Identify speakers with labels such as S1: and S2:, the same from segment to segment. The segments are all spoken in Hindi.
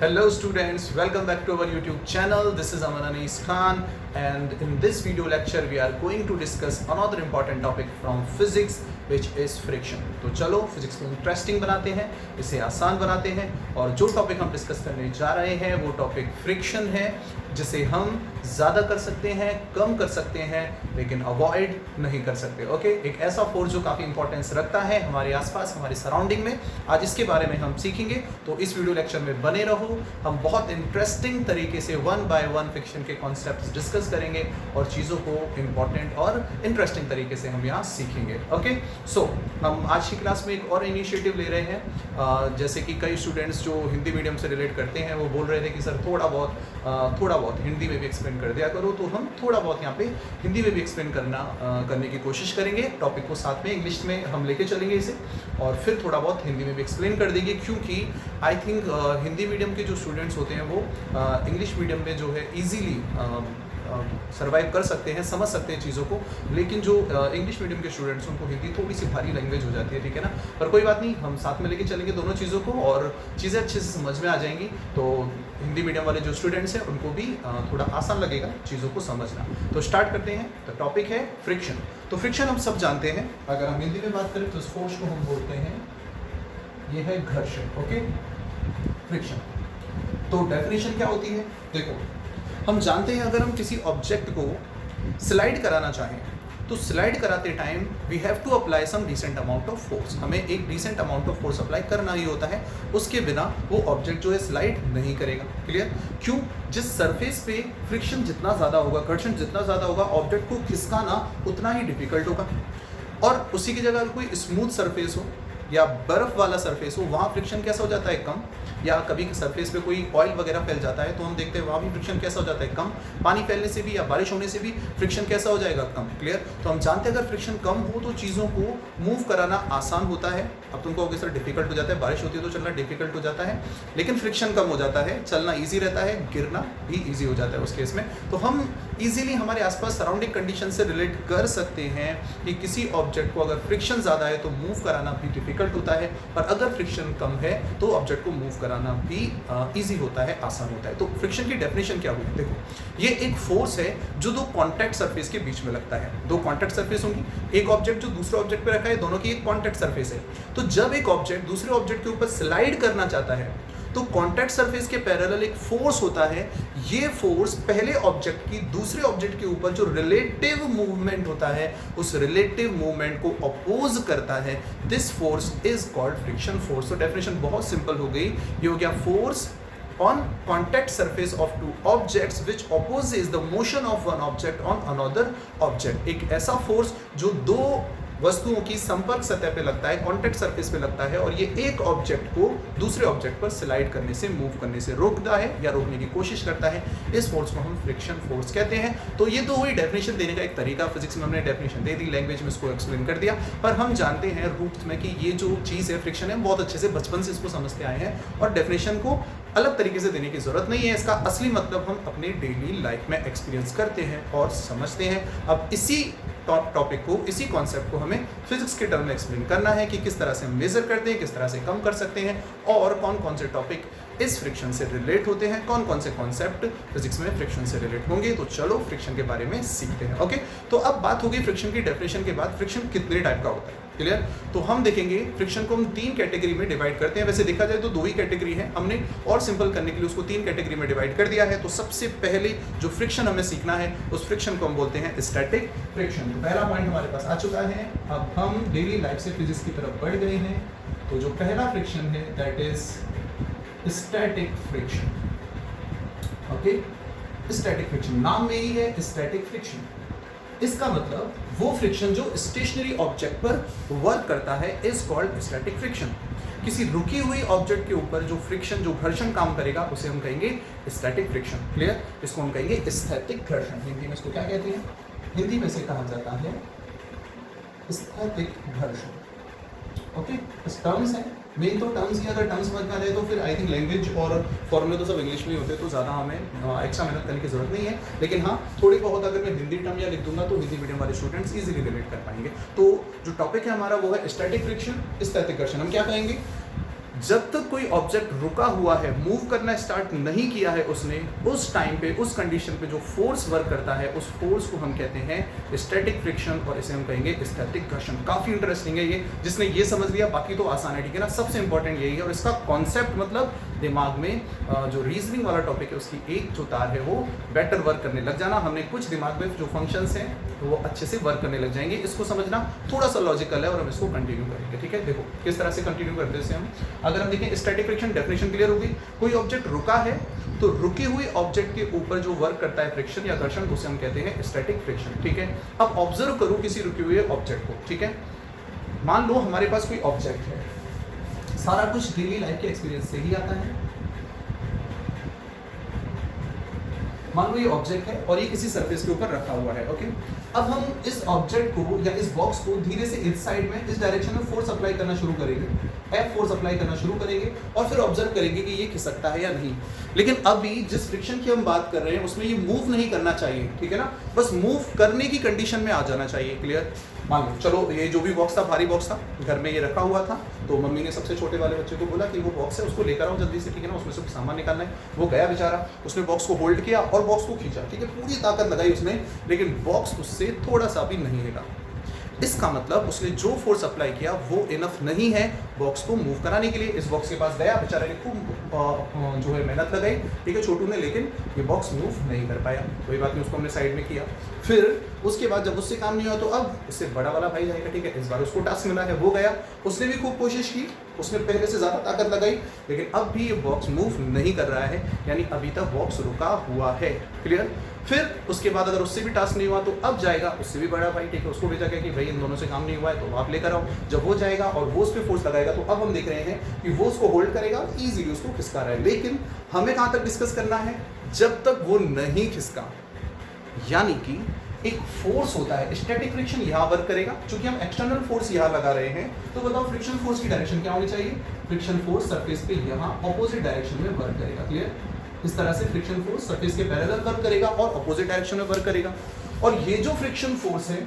S1: Hello students, welcome back to our YouTube channel. This is Aman Anis Khan and in this video lecture we are going to discuss another important topic from physics which is friction. तो चलो फिजिक्स को इंटरेस्टिंग बनाते हैं, इसे आसान बनाते हैं और जो टॉपिक हम डिस्कस करने जा रहे हैं वो टॉपिक फ्रिक्शन है, जिसे हम ज़्यादा कर सकते हैं, कम कर सकते हैं, लेकिन अवॉइड नहीं कर सकते। ओके, एक ऐसा फोर्स जो काफ़ी इंपॉर्टेंस रखता है हमारे आसपास, हमारे सराउंडिंग में। आज इसके बारे में हम सीखेंगे, तो इस वीडियो लेक्चर में बने रहो। हम बहुत इंटरेस्टिंग तरीके से वन बाय वन फ्रिक्शन के कॉन्सेप्ट्स डिस्कस करेंगे और चीज़ों को इंपॉर्टेंट और इंटरेस्टिंग तरीके से हम यहाँ सीखेंगे। ओके, सो हम आज की क्लास में एक और इनिशिएटिव ले रहे हैं। जैसे कि कई स्टूडेंट्स जो हिंदी मीडियम से रिलेट करते हैं वो बोल रहे थे कि सर थोड़ा बहुत हिंदी में भी एक्सप्लेन कर दिया करो, तो हम थोड़ा बहुत यहाँ पे हिंदी में भी एक्सप्लेन करने की कोशिश करेंगे। टॉपिक को साथ में इंग्लिश में हम लेके चलेंगे इसे, और फिर थोड़ा बहुत हिंदी में भी एक्सप्लेन कर देंगे, क्योंकि आई थिंक हिंदी मीडियम के जो स्टूडेंट्स होते हैं वो इंग्लिश मीडियम में जो है ईजीली सर्वाइव कर सकते हैं, समझ सकते हैं चीज़ों को, लेकिन जो इंग्लिश मीडियम के स्टूडेंट्स उनको हिंदी थोड़ी सी भारी लैंग्वेज हो जाती है, ठीक है ना। पर कोई बात नहीं, हम साथ में लेके चलेंगे दोनों चीज़ों को और चीज़ें अच्छे से समझ में आ जाएंगी। तो हिंदी मीडियम वाले जो स्टूडेंट्स हैं उनको भी थोड़ा आसान लगेगा चीज़ों को समझना। तो स्टार्ट करते हैं। तो टॉपिक है फ्रिक्शन। तो फ्रिक्शन हम सब जानते हैं, अगर हम हिंदी में बात करें तो इस फोर्स को हम बोलते हैं, ये है घर्षण। Okay, friction. तो डेफिनेशन क्या होती है, देखो हम जानते हैं अगर हम किसी ऑब्जेक्ट को स्लाइड कराना चाहें तो स्लाइड कराते time we have to apply some decent amount of force. हमें एक decent amount of force apply करना ही होता है, उसके बिना वो ऑब्जेक्ट जो है स्लाइड नहीं करेगा। क्लियर? क्यों? जिस सरफेस पे फ्रिक्शन जितना ज़्यादा होगा, घर्षण जितना ज़्यादा होगा, ऑब्जेक्ट को खिसकाना उतना ही डिफिकल्ट होगा। और उसी की जगह अगर कोई स्मूथ सरफेस हो या बर्फ़ वाला सरफेस हो, वहाँ फ्रिक्शन कैसा हो जाता है, कम। या कभी सरफेस पे कोई ऑयल वगैरह फैल जाता है तो हम देखते हैं वहाँ भी फ्रिक्शन कैसा हो जाता है, कम। पानी फैलने से भी या बारिश होने से भी फ्रिक्शन कैसा हो जाएगा, कम। क्लियर? तो हम जानते हैं अगर फ्रिक्शन कम हो तो चीज़ों को मूव कराना आसान होता है। अब तुमको कहोगे सर डिफिकल्ट हो जाता है, बारिश होती है तो चलना डिफिकल्ट हो जाता है, लेकिन फ्रिक्शन कम हो जाता है, चलना ईजी रहता है, गिरना भी ईजी हो जाता है उस केस में। तो हम ईजिली हमारे आसपास सराउंडिंग कंडीशन से रिलेट कर सकते हैं कि किसी ऑब्जेक्ट को अगर फ्रिक्शन ज़्यादा है तो मूव कराना भी डिफिकल्ट होता है, और अगर फ्रिक्शन कम है तो ऑब्जेक्ट को मूव कराना भी ईजी होता है, आसान होता है। तो फ्रिक्शन की डेफिनेशन क्या हुई, देखो ये एक फोर्स है जो दो कॉन्टैक्ट सरफेस के बीच में लगता है। दो कॉन्टैक्ट सरफेस होंगी, एक ऑब्जेक्ट जो दूसरे ऑब्जेक्ट पे रखा है, दोनों की एक कॉन्टैक्ट सरफेस है। तो जब एक ऑब्जेक्ट दूसरे ऑब्जेक्ट के ऊपर स्लाइड करना चाहता है तो कॉन्टैक्ट सरफेस के पैरेलल एक फोर्स होता है। ये फोर्स पहले ऑब्जेक्ट की दूसरे ऑब्जेक्ट के ऊपर जो रिलेटिव मूवमेंट होता है, उस रिलेटिव मूवमेंट को अपोज करता है। This force is called friction force. तो डेफिनेशन बहुत सिंपल हो गई, ये हो गया force on contact surface of two objects which opposes the motion of one object on another object। एक ऐसा फोर्स जो दो वस्तुओं की संपर्क सतह पे लगता है, कॉन्टैक्ट सरफेस पे लगता है, और ये एक ऑब्जेक्ट को दूसरे ऑब्जेक्ट पर स्लाइड करने से, मूव करने से रोकता है या रोकने की कोशिश करता है। इस फोर्स को हम फ्रिक्शन फोर्स कहते हैं। तो ये तो हुई डेफिनेशन देने का एक तरीका, फिजिक्स में हमने डेफिनेशन दे दी, लैंग्वेज में इसको एक्सप्लेन कर दिया। पर हम जानते हैं रूट में कि ये जो चीज़ है फ्रिक्शन है, बहुत अच्छे से बचपन से इसको समझते आए हैं और डेफिनेशन को अलग तरीके से देने की जरूरत नहीं है। इसका असली मतलब हम अपने डेली लाइफ में एक्सपीरियंस करते हैं और समझते हैं। अब इसी टॉपिक को, इसी कॉन्सेप्ट को हमें फिजिक्स के टर्म में एक्सप्लेन करना है कि किस तरह से हम मेजर करते हैं, किस तरह से कम कर सकते हैं, और कौन कौन से टॉपिक इस फ्रिक्शन से रिलेट होते हैं, कौन कौन से कॉन्सेप्ट फिजिक्स में फ्रिक्शन से रिलेट होंगे। तो चलो फ्रिक्शन के बारे में सीखते हैं। ओके, तो अब बात होगी फ्रिक्शन की डेफिनेशन के बाद, फ्रिक्शन कितने टाइप का होता है। क्लियर? तो हम देखेंगे फ्रिक्शन को हम तीन कैटेगरी में डिवाइड करते हैं। वैसे देखा जाए तो दो ही कैटेगरी है, हमने और सिंपल करने के लिए उसको तीन कैटेगरी में डिवाइड कर दिया है। तो सबसे पहले जो फ्रिक्शन हमें सीखना है, उस फ्रिक्शन को हम बोलते हैं स्टैटिक फ्रिक्शन। तो पहला पॉइंट हमारे पास आ चुका है। अब हम डेली लाइफ से फिजिक्स की तरफ बढ़ गए हैं। तो जो पहला फ्रिक्शन है that is static friction. Okay, static friction, नाम में ही है स्टैटिक फ्रिक्शन। इसका मतलब वो फ्रिक्शन जो स्टेशनरी ऑब्जेक्ट पर वर्क करता है इज कॉल्ड स्टैटिक फ्रिक्शन। किसी रुकी हुई ऑब्जेक्ट के ऊपर जो फ्रिक्शन, जो घर्षण काम करेगा, उसे हम कहेंगे स्टैटिक फ्रिक्शन। क्लियर? इसको हम कहेंगे स्थैतिक घर्षण। हिंदी में इसको क्या कहते हैं? हिंदी में से कहा जाता है स्थैतिक घर्षण। ओके, टर्म्स है मेन। तो टर्म्स ही अगर टर्म्स समझ में आ जाए तो फिर आई थिंक लैंग्वेज और फॉर्मूले तो सब इंग्लिश में ही होते हैं, तो ज़्यादा हमें एक्स्ट्रा मेहनत करने की जरूरत नहीं है। लेकिन हाँ, थोड़ी बहुत अगर मैं हिंदी टर्म या लिख दूंगा तो हिंदी मीडियम वाले स्टूडेंट्स इजीली रिलेट कर पाएंगे। तो जो टॉपिक है हमारा वो है स्टैटिक फ्रिक्शन, स्थैतिक घर्षण। हम क्या कहेंगे? जब तक कोई ऑब्जेक्ट रुका हुआ है, मूव करना स्टार्ट नहीं किया है उसने, उस टाइम पे, उस कंडीशन पे जो फोर्स वर्क करता है, उस फोर्स को हम कहते हैं स्टैटिक फ्रिक्शन, और इसे हम कहेंगे स्टैटिक घर्षण। काफी इंटरेस्टिंग है ये, जिसने ये समझ लिया बाकी तो आसान है, ठीक है ना। सबसे इंपॉर्टेंट यही है, और इसका कॉन्सेप्ट मतलब दिमाग में जो रीजनिंग वाला टॉपिक है उसकी एक जो तार है वो बेटर वर्क करने लग जाना। हमने कुछ दिमाग में जो फंक्शंस हैं तो वो अच्छे से वर्क करने लग जाएंगे। इसको समझना थोड़ा सा लॉजिकल है और हम इसको कंटिन्यू करेंगे, ठीक है। देखो किस तरह से कंटिन्यू करते हैं हम। अगर हम देखें स्टैटिक फ्रिक्शन, डेफिनेशन क्लियर होगी। कोई ऑब्जेक्ट रुका है तो रुके हुए ऑब्जेक्ट के ऊपर जो वर्क करता है फ्रिक्शन या घर्षण, उसे हम कहते हैं स्टैटिक फ्रिक्शन, ठीक है। अब ऑब्जर्व करो किसी रुके हुए ऑब्जेक्ट को, ठीक है। मान लो हमारे पास कोई ऑब्जेक्ट है, सारा कुछ डेली लाइफ के एक्सपीरियंस से ही आता है। मान लो ये ऑब्जेक्ट है और ये किसी सरफेस के ऊपर रखा हुआ है, ओके। अब हम इस ऑब्जेक्ट को या इस बॉक्स को धीरे से इस साइड में, इस डायरेक्शन में फोर्स अप्लाई करना शुरू करेंगे, एफ फोर्स अप्लाई करना शुरू करेंगे, और फिर ऑब्जर्व करेंगे कि ये खिसकता है या नहीं। लेकिन अभी जिस फ्रिक्शन की हम बात कर रहे हैं उसमें ये मूव नहीं करना चाहिए, ठीक है ना। बस मूव करने की कंडीशन में आ जाना चाहिए, क्लियर। मान लो चलो ये जो भी बॉक्स था, भारी बॉक्स था, घर में ये रखा हुआ था, तो मम्मी ने सबसे छोटे वाले बच्चे को बोला कि वो बॉक्स है उसको लेकर आओ जल्दी से, ठीक है ना, उसमें से सामान निकालना है। वो गया बेचारा, उसने बॉक्स को होल्ड किया और बॉक्स को खींचा, ठीक है, पूरी ताकत लगाई उसने, लेकिन बॉक्स उससे थोड़ा सा भी नहीं हिला। इसका मतलब उसने जो फोर्स अप्लाई किया वो इनफ नहीं है बॉक्स को मूव कराने के लिए। इस बॉक्स के पास गया, बेचारे ने खूब जो है मेहनत लगाई, ठीक है, छोटू ने, लेकिन ये बॉक्स मूव नहीं कर पाया। कोई बात नहीं, उसको हमने साइड में किया। फिर उसके बाद जब उससे काम नहीं हुआ तो अब इससे बड़ा वाला भाई जाएगा, ठीक है। इस बार उसको टास्क मिला है, वो गया, उसने भी खूब कोशिश की, उसने पहले से ज़्यादा ताकत लगाई, लेकिन अब भी ये बॉक्स मूव नहीं कर रहा है, यानी अभी तक बॉक्स रुका हुआ है, क्लियर। फिर उसके बाद अगर उससे भी टास्क नहीं हुआ तो अब जाएगा उससे भी बड़ा भाई, ठीक है, उसको भेजा गया कि भाई इन दोनों से काम नहीं हुआ है तो आप लेकर आओ। जब वो जाएगा और वो उस पर फोर्स लगाएगा तो अब हम देख रहे हैं कि वो उसको होल्ड करेगा, ईजिली उसको खिसका रहा है। लेकिन हमें कहाँ तक डिस्कस करना है, जब तक वो नहीं खिसका, यानी कि एक फोर्स होता है स्टैटिक फ्रिक्शन, यहाँ वर्क करेगा। चूंकि हम एक्सटर्नल फोर्स यहाँ लगा रहे हैं तो बताओ फ्रिक्शन फोर्स की डायरेक्शन क्या होनी चाहिए। फ्रिक्शन फोर्स सरफेस पे यहाँ ऑपोजिट डायरेक्शन में वर्क करेगा, क्लियर। इस तरह से फ्रिक्शन फोर्स सरफेस के पैरेलल वर्क करेगा और ऑपोजिट डायरेक्शन में वर्क करेगा। और ये जो फ्रिक्शन फोर्स है,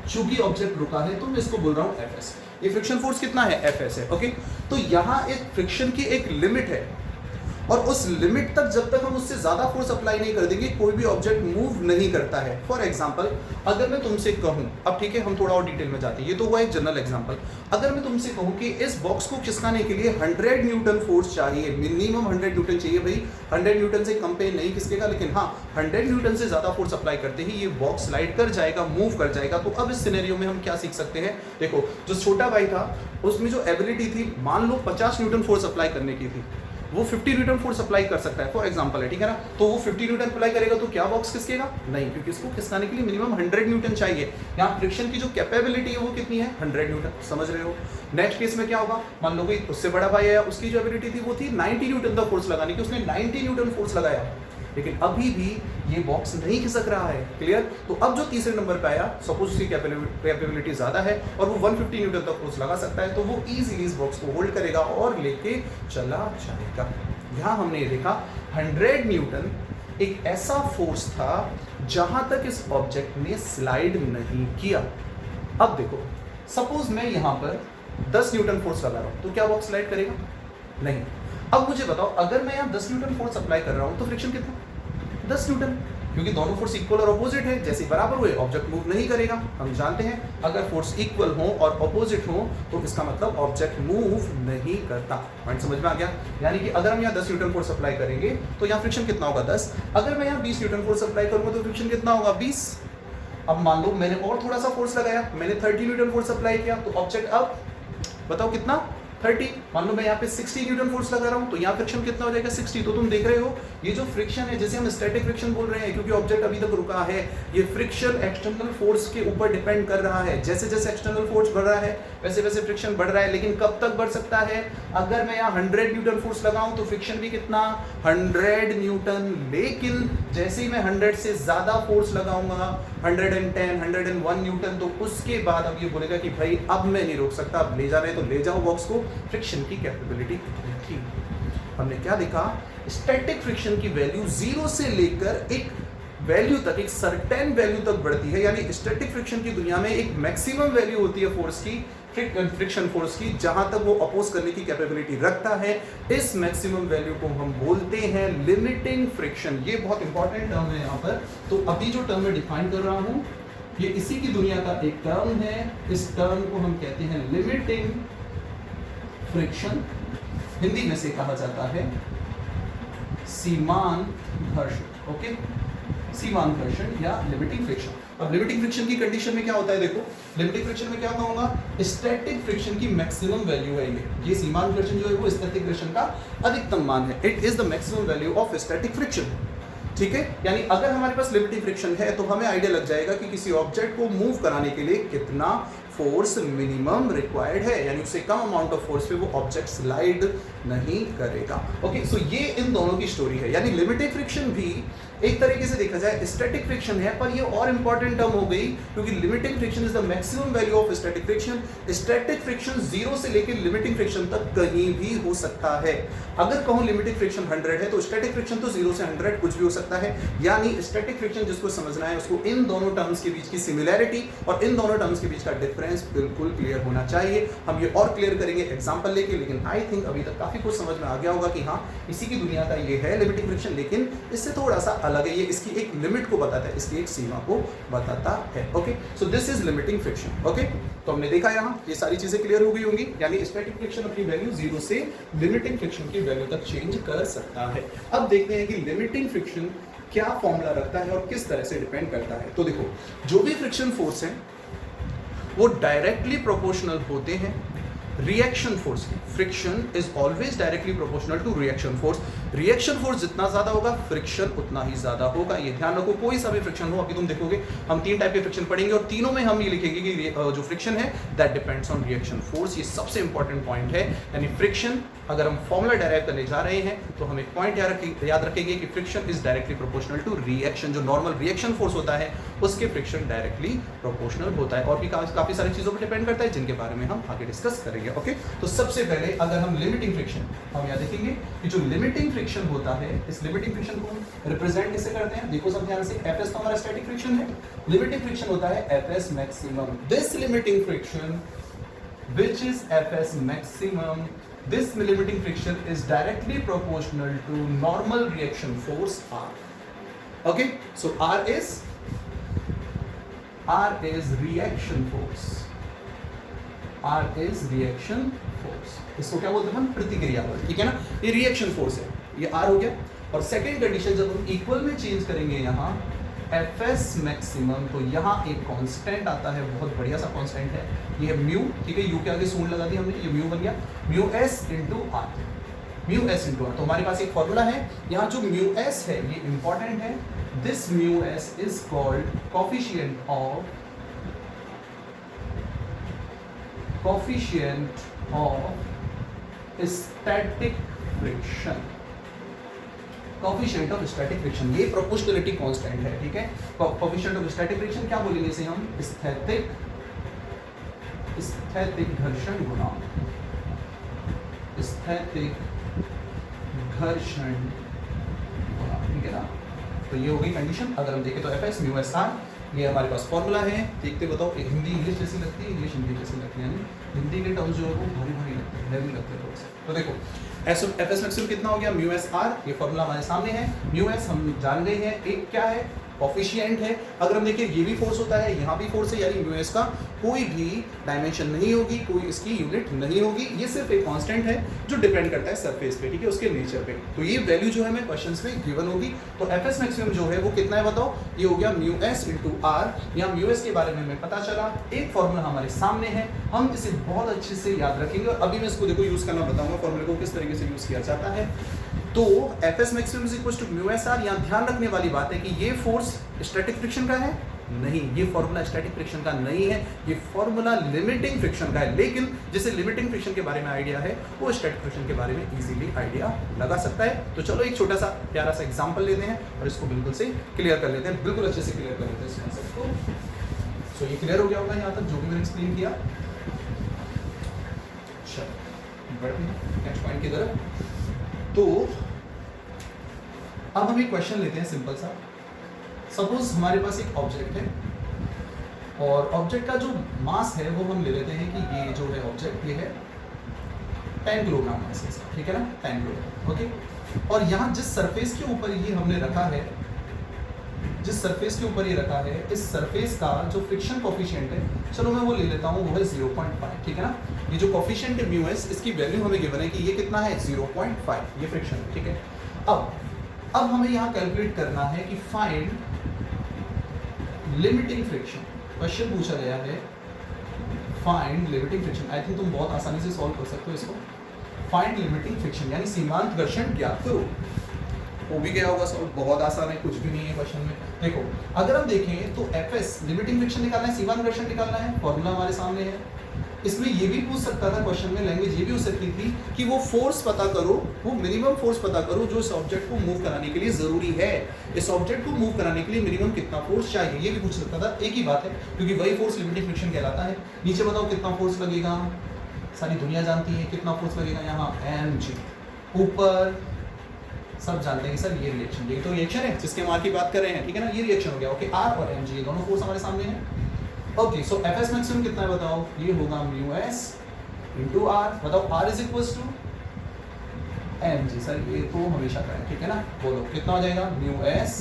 S1: चूंकि ऑब्जेक्ट रुका है तो मैं इसको बोल रहा हूँ एफएस। ये फ्रिक्शन फोर्स कितना है, एफएस है, ओके। तो यहाँ एक फ्रिक्शन की एक लिमिट है, और उस लिमिट तक जब तक हम उससे ज्यादा फोर्स अप्लाई नहीं कर देंगे कोई भी ऑब्जेक्ट मूव नहीं करता है। फॉर एग्जांपल अगर मैं तुमसे कहूं, अब ठीक है हम थोड़ा और डिटेल में जाते हैं, ये तो हुआ एक जनरल एग्जांपल। अगर मैं तुमसे कहूं कि इस बॉक्स को खिसकाने के लिए 100 न्यूटन फोर्स चाहिए, मिनिमम 100 न्यूटन चाहिए भाई, 100 न्यूटन से कम पे नहीं खिसकेगा, लेकिन हाँ 100 न्यूटन से ज्यादा फोर्स अप्लाई करते ही ये बॉक्स स्लाइड कर जाएगा, मूव कर जाएगा। तो अब इस सिनेरियो में हम क्या सीख सकते हैं, देखो जो छोटा भाई था उसमें जो एबिलिटी थी, मान लो 50 न्यूटन फोर्स अप्लाई करने की थी, वो 50 न्यूटन फोर्स अप्लाई कर सकता है, फॉर एग्जांपल है, ठीक है ना। तो वो 50 न्यूटन अप्लाई करेगा तो क्या बॉक्स खिसकेगा, नहीं, क्योंकि इसको खिसकाने के लिए मिनिमम 100 न्यूटन चाहिए। यहाँ फ्रिक्शन की जो कैपेबिलिटी है वो कितनी है, 100 न्यूटन, समझ रहे हो। नेक्स्ट केस में क्या होगा, मान लो कि उससे बड़ा भाई है, उसकी जो एबिलिटी थी वो थी 90 न्यूटन का फोर्स लगाने की, उसने 90 न्यूटन फोर्स लगाया, लेकिन अभी भी ये बॉक्स नहीं खिसक रहा है, क्लियर। तो अब जो तीसरे नंबर पे आया, सपोज उसकी कैपेबिलिटी ज्यादा है और वो 150 न्यूटन तक फोर्स लगा सकता है, तो वो इजीली इस बॉक्स को होल्ड करेगा और लेके चला जाएगा। यहाँ हमने ये देखा 100 न्यूटन एक ऐसा फोर्स था जहां तक इस ऑब्जेक्ट ने स्लाइड नहीं किया। अब देखो सपोज मैं यहां पर 10 न्यूटन फोर्स लगा रहा हूं तो क्या बॉक्स स्लाइड करेगा, नहीं। अब मुझे बताओ अगर मैं यहां 10 न्यूटन फोर्स अप्लाई कर रहा हूं तो फ्रिक्शन कितना, 10 न्यूटन, क्योंकि दोनों फोर्स इक्वल और अपोजिट है, जैसे बराबर हुए ऑब्जेक्ट मूव नहीं करेगा। हम जानते हैं अगर फोर्स इक्वल हो और अपोजिट हो तो इसका मतलब ऑब्जेक्ट मूव नहीं करता। पॉइंट समझ में आ गया। यानी कि अगर हम यहाँ 10 न्यूटन फोर्स अप्लाई करेंगे तो यहाँ फ्रिक्शन कितना होगा, 10। अगर मैं यहाँ 20 न्यूटन फोर्स अप्लाई करूंगा तो फ्रिक्शन कितना होगा, 20। अब मान लो मैंने और थोड़ा सा फोर्स लगाया, मैंने 30 न्यूटन फोर्स अप्लाई किया, तो ऑब्जेक्ट अब बताओ कितना, 30। मान लो मैं यहाँ पे 60 न्यूटन फोर्स लगा रहा हूँ तो यहाँ फ्रिक्शन कितना हो जाएगा, 60। तो तुम देख रहे हो ये जो फ्रिक्शन है जिसे हम स्टैटिक फ्रिक्शन बोल रहे हैं, क्योंकि ऑब्जेक्ट अभी तक रुका है, ये फ्रिक्शन एक्सटर्नल फोर्स के ऊपर डिपेंड कर रहा है। जैसे जैसे एक्सटर्नल फोर्स बढ़ रहा है वैसे वैसे फ्रिक्शन बढ़ रहा है, लेकिन कब तक बढ़ सकता है, अगर मैं यहाँ 100 न्यूटन फोर्स लगाऊं तो फ्रिक्शन भी कितना, 100 न्यूटन। लेकिन जैसे ही मैं 100 से ज्यादा फोर्स लगाऊंगा, 110, 101 न्यूटन, तो उसके बाद अब ये बोलेगा कि भाई अब मैं नहीं रोक सकता, अब ले जा रहे तो ले जाओ बॉक्स को। फ्रिक्शन की कैपेबिलिटी कितनी थी, हमने क्या देखा, स्टैटिक फ्रिक्शन की वैल्यू 0 से लेकर एक वैल्यू तक, एक सर्टेन वैल्यू तक बढ़ती है। यानी स्टैटिक फ्रिक्शन की दुनिया में एक मैक्सिमम वैल्यू होती है फोर्स की, फ्रिक्शन फोर्स की, जहां तक वो अपोज करने की कैपेबिलिटी रखता है, इस मैक्सिमम वैल्यू को हम बोलते हैं लिमिटिंग फ्रिक्शन। ये बहुत इंपॉर्टेंट टर्म है यहाँ पर। तो अभी जो टर्म मैं डिफाइन कर रहा हूं ये इसी की दुनिया का एक टर्म है। इस टर्म को हम कहते हैं लिमिटिंग फ्रिक्शन। हिंदी में से कहा जाता है सीमान घर्षण। ओके, सीमान घर्षण या लिमिटिंग फ्रिक्शन। अब लिमिटिंग फ्रिक्शन की कंडीशन में क्या होता है, देखो लिमिटिंग फ्रिक्शन में क्या कहूंगा, स्टैटिक फ्रिक्शन की मैक्सिमम वैल्यू है ये सीमान घर्षण जो है वो स्टैटिक घर्षण का अधिकतम मान है। It is the maximum value of static friction. ठीक है, यानी अगर हमारे पास लिमिटिंग फ्रिक्शन है तो हमें आइडिया लग जाएगा कि किसी ऑब्जेक्ट को मूव कराने के लिए कितना फोर्स मिनिमम रिक्वायर्ड है, यानी उससे कम अमाउंट ऑफ फोर्स पे वो ऑब्जेक्ट स्लाइड नहीं करेगा। ओके, सो ये इन दोनों की स्टोरी है। यानी लिमिटिंग फ्रिक्शन भी एक तरीके से देखा जाए स्टैटिक फ्रिक्शन है, पर ये और इंपॉर्टेंट टर्म हो गई क्योंकि limiting friction is the maximum value of static friction. Static friction 0 से लेकर लिमिटिंग फ्रिक्शन तक कहीं भी हो सकता है। अगर कहूं लिमिटिंग फ्रिक्शन 100 है तो स्टैटिक फ्रिक्शन तो 0 से 100 कुछ भी हो सकता है। यानी स्टैटिक फ्रिक्शन जिसको समझना है उसको इन दोनों टर्म्स के बीच की सिमिलैरिटी और इन दोनों टर्म्स के बीच का डिफरेंस बिल्कुल क्लियर होना चाहिए। हम ये और क्लियर करेंगे एग्जांपल लेके, लेकिन आई थिंक अभी तक काफी कुछ समझ में आ गया होगा कि हाँ इसी की दुनिया का ये है लिमिटिंग फ्रिक्शन, लेकिन इससे थोड़ा सा अलग है। ये इसकी एक लिमिट को बताता है, इसकी एक सीमा को बताता है। Okay, so this is limiting friction. Okay, तो हमने देखा यहाँ ये सारी चीजें क्लियर हो गई होंगी। यानी स्टैटिक फ्रिक्शन अपनी वैल्यू 0 से लिमिटिंग फ्रिक्शन की वैल्यू तक चेंज कर सकता है। अब देखते हैं कि लिमिटिंग फ्रिक्शन क्या फॉर्मूला रखता है और किस तरह से डिपेंड करता है। तो देखो जो भी फ्रिक्शन फोर्स है वो डायरेक्टली प्रोपोर्शनल होते हैं रिएक्शन फोर्स की। Friction is always directly proportional to reaction force. Reaction force जितना ज्यादा होगा फ्रिक्शन उतना ही ज्यादा होगा। ये ध्यान रखो, कोई सा भी फ्रिक्शन हो, अभी तुम देखोगे हम 3 टाइप के फ्रिक्शन पढ़ेंगे और तीनों में हम ये लिखेंगे कि जो फ्रिक्शन है that depends on reaction force. ये सबसे इंपॉर्टेंट पॉइंट है। यानी फ्रिक्शन अगर हम फॉर्मूला डेराइव करने जा रहे हैं तो हम एक पॉइंट याद रखेंगे कि friction is directly proportional to reaction. जो नॉर्मल रिएक्शन फोर्स होता है उसके फ्रिक्शन डायरेक्टली प्रोपोर्शनल होता है। और भी काफी सारी चीजों पर डिपेंड करता है जिनके बारे में हम आगे डिस्कस करेंगे। ओके, तो सबसे पहले अगर हम लिमिटिंग फ्रिक्शन हम यहाँ देखेंगे कि जो लिमिटिंग फ्रिक्शन होता है, इस लिमिटिंग फ्रिक्शन को रिप्रेजेंट कैसे करते हैं, देखो सब ध्यान से। Fs तो हमारा स्टैटिक फ्रिक्शन है, लिमिटिंग फ्रिक्शन होता है Fs maximum. This limiting friction which is Fs maximum, this limiting friction is directly proportional to normal reaction force R. Okay, so R is reaction force. R is reaction force. इसको क्या बोलते हैं हम, प्रतिक्रिया बल। ठीक है ना, ये रिएक्शन फोर्स है, ये R हो गया। और सेकेंड कंडीशन जब हम इक्वल में चेंज करेंगे यहाँ Fs मैक्सिमम, तो यहाँ एक कांस्टेंट आता है, बहुत बढ़िया सा कांस्टेंट है, ये है म्यू। ठीक है, यू के आगे शून्य लगा दी हमने, ये म्यू बन गया, mu S into R, mu S into R. तो हमारे पास एक फॉर्मूला है यहाँ, जो म्यू एस है ये इंपॉर्टेंट है। This mu S is called coefficient of static friction. Coefficient of static friction, ये प्रोपोर्शनलिटी कांस्टेंट है। ठीक है, कोफिशिएंट ऑफ स्टैटिक फ्रिक्शन क्या बोलेंगे इसे हम, स्थैतिक घर्षण गुणांक, स्थैतिक घर्षण गुणांक। ठीक है ना, तो ये हो गई कंडीशन। अगर हम देखें तो Fs म्यू एस आर, ये हमारे पास फॉर्मूला है। देखते बताओ, हिंदी इंग्लिश जैसी लगती है, इंग्लिश हिंदी जैसी लगती है, यानी हिंदी के टर्म्स जो है वो भारी भारी लगते हैं, हैवी लगते हैं थोड़े से। तो देखो Fs मैक्सिमम कितना हो गया, म्यू एस आर, ये फॉर्मूला हमारे सामने है। म्यू एस हम जान गए हैं, एक क्या है, कोफिशिएंट है। अगर हम देखिए ये भी फोर्स होता है, यहाँ भी फोर्स है, यानी म्यू एस का कोई भी डायमेंशन नहीं होगी, कोई इसकी यूनिट नहीं होगी, ये सिर्फ एक कांस्टेंट है जो डिपेंड करता है सरफेस पे, ठीक है, उसके नेचर पे। तो ये वैल्यू जो है हमें क्वेश्चंस में गिवन होगी। तो Fs मैक्सिमम जो है वो कितना है बताओ, ये हो गया म्यू एस इंटू आर। यहाँ म्यू एस के बारे में हमें पता चला, एक फॉर्मूला हमारे सामने है, हम इसे बहुत अच्छे से याद रखेंगे और अभी मैं इसको देखो यूज करना बताऊंगा, फॉर्मूले को किस तरीके से यूज किया जाता है। तो Fs maximum is equal to mu S R. यहाँ ध्यान रखने वाली बात है कि ये फोर्स स्टैटिक फ्रिक्शन का है नहीं, ये फॉर्मूला स्टैटिक फ्रिक्शन का नहीं है, ये फॉर्मूला लिमिटिंग फ्रिक्शन का है। लेकिन जिसे लिमिटिंग फ्रिक्शन के बारे में आइडिया है वो स्टैटिक फ्रिक्शन के बारे में इजीली आइडिया लगा सकता है। तो चलो एक छोटा सा प्यारा सा एग्जांपल लेते हैं और इसको बिल्कुल से क्लियर कर लेते हैं, बिल्कुल अच्छे से क्लियर कर लेते हैं इस कॉन्सेप्ट को। सो ये क्लियर हो गया होगा यहाँ तक जो भी मैंने एक्सप्लेन किया। नेक्स्ट पॉइंट की तरफ। तो अब हम एक क्वेश्चन लेते हैं सिंपल सा। सपोज हमारे पास एक ऑब्जेक्ट है, और ऑब्जेक्ट का जो मास है वो हम ले लेते हैं कि ये जो है ऑब्जेक्ट ये है 10 किलोग्राम मास है इसका, ठीक है ना, 10 किलोग्राम, ओके। और यहाँ जिस सरफेस के ऊपर ये हमने रखा है, जिस सरफेस के ऊपर ये रखा है, इस सरफेस का जो फ्रिक्शन कोफिशिएंट है, चलो मैं वो ले लेता हूँ, वो है 0.5, ठीक है ना। ये जो कोफिशिएंट है म्यू एस, इसकी वैल्यू हमें गिवन है कि ये कितना है 0.5, ये फ्रिक्शन है, ठीक है। अब हमें यहाँ कैलकुलेट करना है कि फाइंड लिमिटिंग फ्रिक्शन। क्वेश्चन पूछा गया है find limiting friction. I think तुम बहुत आसानी से सॉल्व कर सकते हो इसको। फाइंड लिमिटिंग फ्रिक्शन यानी सीमांत घर्षण ज्ञात करो। वो भी गया होगा सॉल्व, बहुत आसान है, कुछ भी नहीं है क्वेश्चन में। देखो अगर हम देखें तो एफएस लिमिटिंग फ्रिक्शन निकालना है, सीमांत घर्षण निकालना है, फॉर्मूला हमारे सामने है। इसमें ये भी पूछ सकता था क्वेश्चन में, लैंग्वेज ये भी हो सकती थी कि वो फोर्स पता करो, वो मिनिमम फोर्स पता करो जो इस ऑब्जेक्ट को मूव कराने के लिए जरूरी है। इस ऑब्जेक्ट को मूव कराने के लिए मिनिमम कितना फोर्स चाहिए, ये भी पूछ सकता था। एक ही बात है, क्योंकि वही फोर्स लिमिटिंग फ्रिक्शन कहलाता है। नीचे बताओ कितना फोर्स लगेगा, सारी दुनिया जानती है कितना फोर्स लगेगा यहाँ mg। ऊपर सब जानते हैं कि सर ये रिएक्शन, ये तो रिएक्शन है जिसके मार की बात कर रहे हैं, ठीक है ना, ये रिएक्शन हो गया, ओके। r और mg ये दोनों फोर्स हमारे सामने हैं, ओके। सो एफएस मैक्सिमम कितना है बताओ, ये होगा म्यू एस इंटू आर। बताओ r is equal to mg, sir ये तो हमेशा का है, ठीक है ना। बोलो कितना हो जाएगा, mu S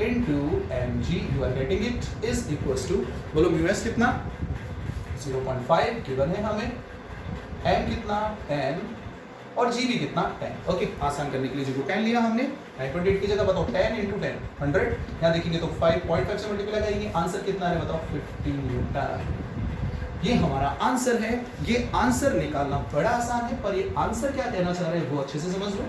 S1: into mg, you are getting it, is equal to, बोलो म्यू एस कितना 0.5 गिवन है हमें, m कितना 10 और g भी कितना 10, ओके। आसान करने के लिए जी को 10 लिया हमने, 928 की जगह बताओ 10 इंटू 10 100, यहाँ देखेंगे तो 5.5 से मल्टीप्लाई करेंगे, आंसर कितना है बताओ 15 न्यूटन। ये हमारा आंसर है। ये आंसर निकालना बड़ा आसान है, पर ये आंसर क्या कहना चाह रहे हैं वो अच्छे से समझ लो।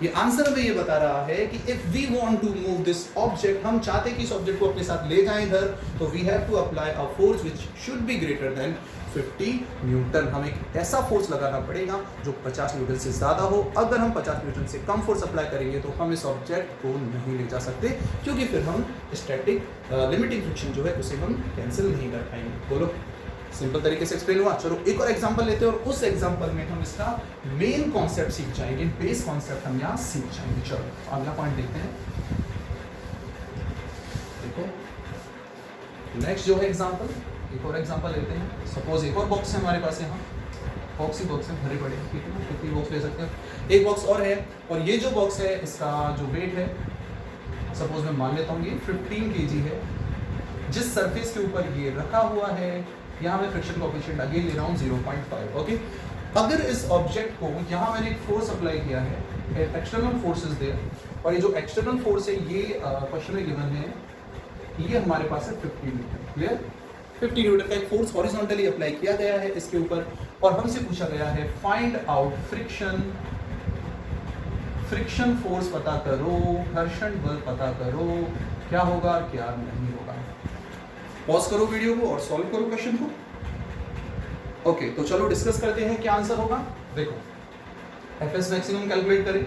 S1: ये आंसर हमें ये बता रहा है कि if we want to move this object, हम चाहते हैं कि इस ऑब्जेक्ट को अपने साथ ले जाएं इधर, तो we have to apply a force which should be greater than 50 newton. हमें एक ऐसा फोर्स लगाना पड़ेगा जो 50 न्यूटन से ज़्यादा हो। अगर हम 50 न्यूटन से कम फोर्स अप्लाई करेंगे तो हम इस ऑब्जेक्ट को नहीं ले जा सकते, क्योंकि फिर हम स्टैटिक लिमिटिंग फ्रिक्शन जो है उसे हम कैंसिल नहीं कर पाएंगे। बोलो सिंपल तरीके से एक्सप्लेन हुआ। चलो एक और एग्जांपल लेते हैं और उस एग्जांपल में हम इसका मेन कॉन्सेप्ट सीख जाएंगे, बेस कॉन्सेप्ट हम यहाँ सीख जाएंगे। चलो अगला पॉइंट देखते हैं। देखो नेक्स्ट जो है एग्जांपल, एक और एग्जांपल लेते हैं। सपोज एक और बॉक्स है हमारे पास, यहाँ बॉक्स ही बॉक्स है, भरे पड़े, ठीक है ना, कितनी बॉक्स ले सकते हैं। एक बॉक्स और है, और ये जो बॉक्स है इसका जो वेट है, सपोज मैं मान लेता हूँ ये 15 kg है। जिस सरफेस के ऊपर ये रखा हुआ है, यहाँ मैं फ्रिक्शन कोएफिशिएंट अगेन ले रहा हूँ 0.5, ओके। अगर इस ऑब्जेक्ट को यहाँ मैंने एक फोर्स अप्लाई किया है, एक्सटर्नल फोर्सेस देयर, और ये जो एक्सटर्नल फोर्स है ये क्वेश्चन में गिवन है, ये हमारे पास है 50 न्यूटन, क्लियर। 50 न्यूटन का एक फोर्स हॉरिजॉन्टली अप्लाई किया गया है इसके ऊपर, और हमसे पूछा गया है फाइंड आउट फ्रिक्शन फोर्स पता करो, घर्षण बल पता करो, क्या होगा क्या नहीं होगा। पॉज करो वीडियो को और सॉल्व करो क्वेश्चन को। ओके तो चलो डिस्कस करते हैं क्या आंसर होगा। देखो एफएस मैक्सिमम कैलकुलेट करें।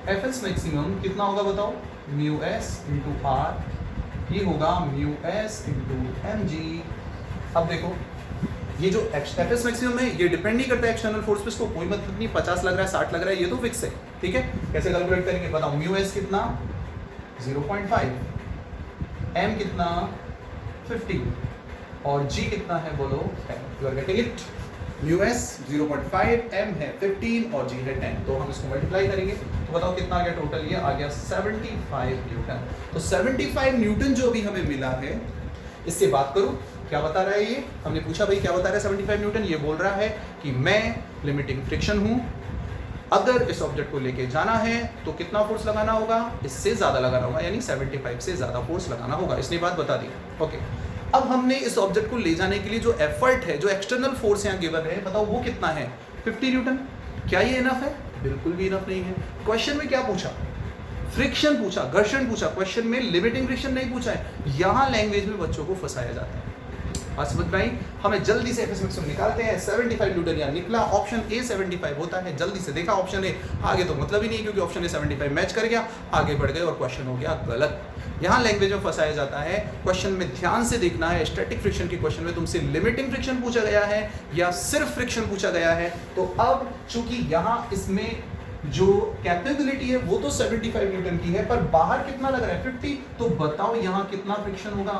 S1: एफएस मैक्सिमम कितना होगा बताओ, म्यू एस इंटू आर, ये होगा mu S into M G. अब देखो ये जो एफएस मैक्सिमम है ये डिपेंड नहीं करता है एक्सटर्नल फोर्स पे, इसको कोई मतलब नहीं 50 लग रहा है 60 लग रहा है, ये तो फिक्स है, ठीक है। कैसे कैलकुलेट करेंगे बताओ, म्यू एस कितना 0.5, एम कितना 15 और जी कितना है बोलो 10। You are getting it. Mu S 0.5, M है 15 और जी है 10, तो हम इसको मल्टीप्लाई करेंगे तो बताओ कितना आ गया टोटल, ये आ गया 75 न्यूटन। तो 75 न्यूटन जो अभी हमें मिला है, इससे बात करूं क्या बता रहा है ये, हमने पूछा भाई क्या बता रहा है 75 न्यूटन, ये बोल रहा है कि मैं लिमिटिंग फ्रिक्शन हूं, अगर इस ऑब्जेक्ट को लेके जाना है तो कितना फोर्स लगाना होगा, इससे ज्यादा लगाना होगा, यानी 75 से ज्यादा फोर्स लगाना होगा, इसने बात बता दी। ओके अब हमने इस ऑब्जेक्ट को ले जाने के लिए जो एफर्ट है, जो एक्सटर्नल फोर्स यहाँ गिवन है, बताओ वो कितना है 50 न्यूटन। क्या ये इनफ है, बिल्कुल भी इनफ नहीं है। क्वेश्चन में क्या पूछा, फ्रिक्शन पूछा, घर्षण पूछा, क्वेश्चन में लिमिटिंग फ्रिक्शन नहीं पूछा है। यहाँ लैंग्वेज में बच्चों को फंसाया जाता है। आज समझ में आई, हमें जल्दी से एफएस मैक्सिमम निकालते हैं। 75 न्यूटन यहाँ निकला, ऑप्शन ए 75 होता है, जल्दी से देखा ऑप्शन ए, आगे तो मतलब ही नहीं क्योंकि ऑप्शन ए 75 मैच कर गया, आगे बढ़ गए और क्वेश्चन हो गया गलत। यहाँ लैंग्वेज में फंसाया जाता है। क्वेश्चन में ध्यान से देखना है, स्टैटिक फ्रिक्शन के क्वेश्चन में तुमसे लिमिटिंग फ्रिक्शन पूछा गया है या सिर्फ फ्रिक्शन पूछा गया है। तो अब चूंकि यहाँ इसमें जो कैपेबिलिटी है वो तो 75 न्यूटन की है, पर बाहर कितना लग रहा है 50, तो बताओ यहाँ कितना फ्रिक्शन होगा,